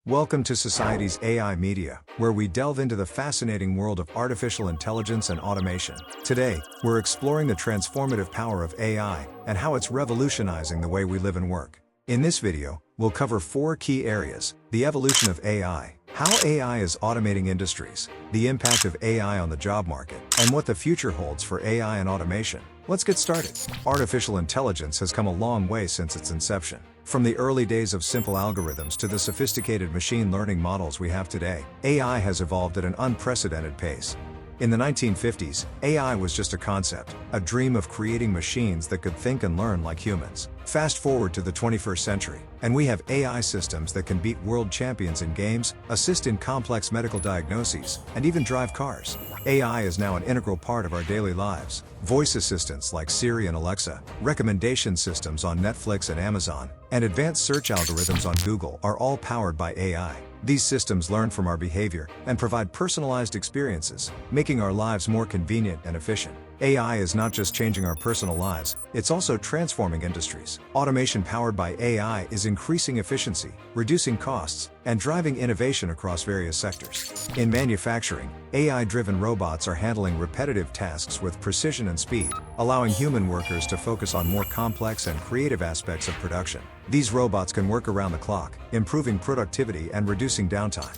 Welcome to Society's AI Media, where we delve into the fascinating world of artificial intelligence and automation. Today, we're exploring the transformative power of AI and how it's revolutionizing the way we live and work. In this video, we'll cover 4 key areas: the evolution of AI, how AI is automating industries, the impact of AI on the job market, and what the future holds for AI and automation. Let's get started. Artificial intelligence has come a long way since its inception. From the early days of simple algorithms to the sophisticated machine learning models we have today, AI has evolved at an unprecedented pace. In the 1950s, AI was just a concept, a dream of creating machines that could think and learn like humans. Fast forward to the 21st century, and we have AI systems that can beat world champions in games, assist in complex medical diagnoses, and even drive cars. AI is now an integral part of our daily lives. Voice assistants like Siri and Alexa, recommendation systems on Netflix and Amazon, and advanced search algorithms on Google are all powered by AI. These systems learn from our behavior and provide personalized experiences, making our lives more convenient and efficient. AI is not just changing our personal lives, it's also transforming industries. Automation powered by AI is increasing efficiency, reducing costs, and driving innovation across various sectors. In manufacturing, AI-driven robots are handling repetitive tasks with precision and speed, allowing human workers to focus on more complex and creative aspects of production. These robots can work around the clock, improving productivity and reducing downtime.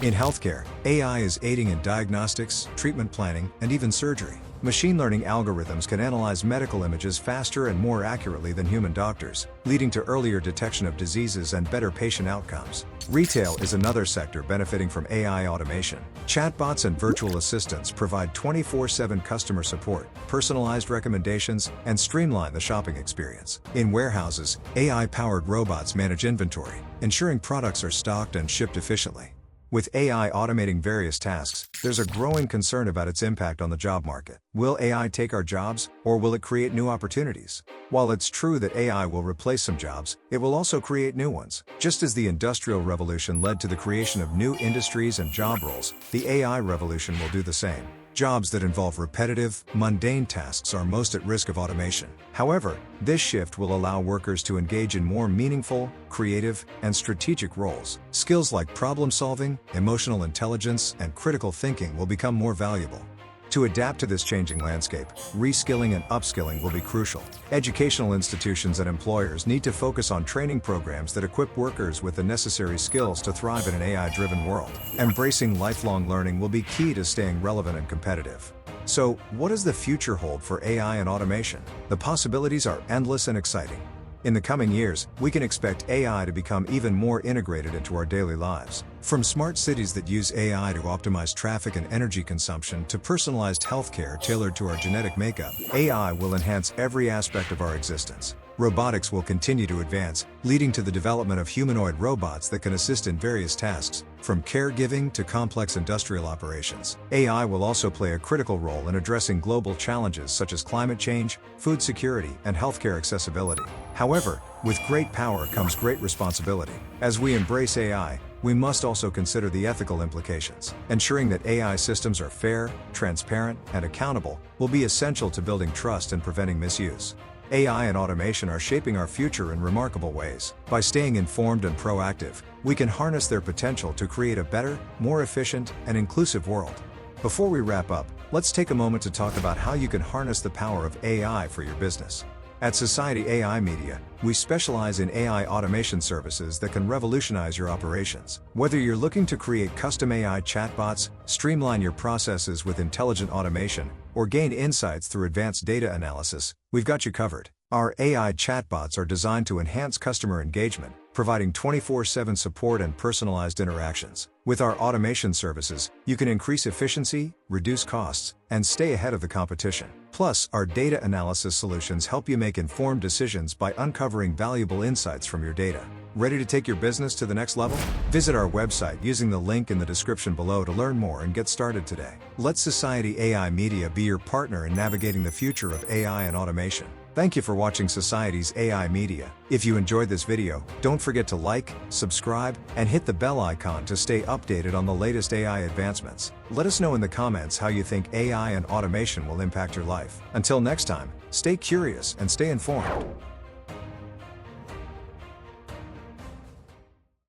In healthcare, AI is aiding in diagnostics, treatment planning, and even surgery. Machine learning algorithms can analyze medical images faster and more accurately than human doctors, leading to earlier detection of diseases and better patient outcomes. Retail is another sector benefiting from AI automation. Chatbots and virtual assistants provide 24/7 customer support, personalized recommendations, and streamline the shopping experience. In warehouses, AI-powered robots manage inventory, ensuring products are stocked and shipped efficiently. With AI automating various tasks, there's a growing concern about its impact on the job market. Will AI take our jobs, or will it create new opportunities? While it's true that AI will replace some jobs, it will also create new ones. Just as the Industrial Revolution led to the creation of new industries and job roles, the AI revolution will do the same. Jobs that involve repetitive, mundane tasks are most at risk of automation. However, this shift will allow workers to engage in more meaningful, creative, and strategic roles. Skills like problem-solving, emotional intelligence, and critical thinking will become more valuable. To adapt to this changing landscape, reskilling and upskilling will be crucial. Educational institutions and employers need to focus on training programs that equip workers with the necessary skills to thrive in an AI-driven world. Embracing lifelong learning will be key to staying relevant and competitive. So, what does the future hold for AI and automation? The possibilities are endless and exciting. In the coming years, we can expect AI to become even more integrated into our daily lives. From smart cities that use AI to optimize traffic and energy consumption to personalized healthcare tailored to our genetic makeup, AI will enhance every aspect of our existence. Robotics will continue to advance, leading to the development of humanoid robots that can assist in various tasks, from caregiving to complex industrial operations. AI will also play a critical role in addressing global challenges such as climate change, food security, and healthcare accessibility. However, with great power comes great responsibility. As we embrace AI, we must also consider the ethical implications. Ensuring that AI systems are fair, transparent, and accountable will be essential to building trust and preventing misuse. AI and automation are shaping our future in remarkable ways. By staying informed and proactive, we can harness their potential to create a better, more efficient, and inclusive world. Before we wrap up, let's take a moment to talk about how you can harness the power of AI for your business. At Society AI Media, we specialize in AI automation services that can revolutionize your operations. Whether you're looking to create custom AI chatbots, streamline your processes with intelligent automation, or gain insights through advanced data analysis, we've got you covered. Our AI chatbots are designed to enhance customer engagement, providing 24/7 support and personalized interactions. With our automation services, you can increase efficiency, reduce costs, and stay ahead of the competition. Plus, our data analysis solutions help you make informed decisions by uncovering valuable insights from your data. Ready to take your business to the next level? Visit our website using the link in the description below to learn more and get started today. Let Society AI Media be your partner in navigating the future of AI and automation. Thank you for watching Society's AI Media. If you enjoyed this video, don't forget to like, subscribe, and hit the bell icon to stay updated on the latest AI advancements. Let us know in the comments how you think AI and automation will impact your life. Until next time, stay curious and stay informed.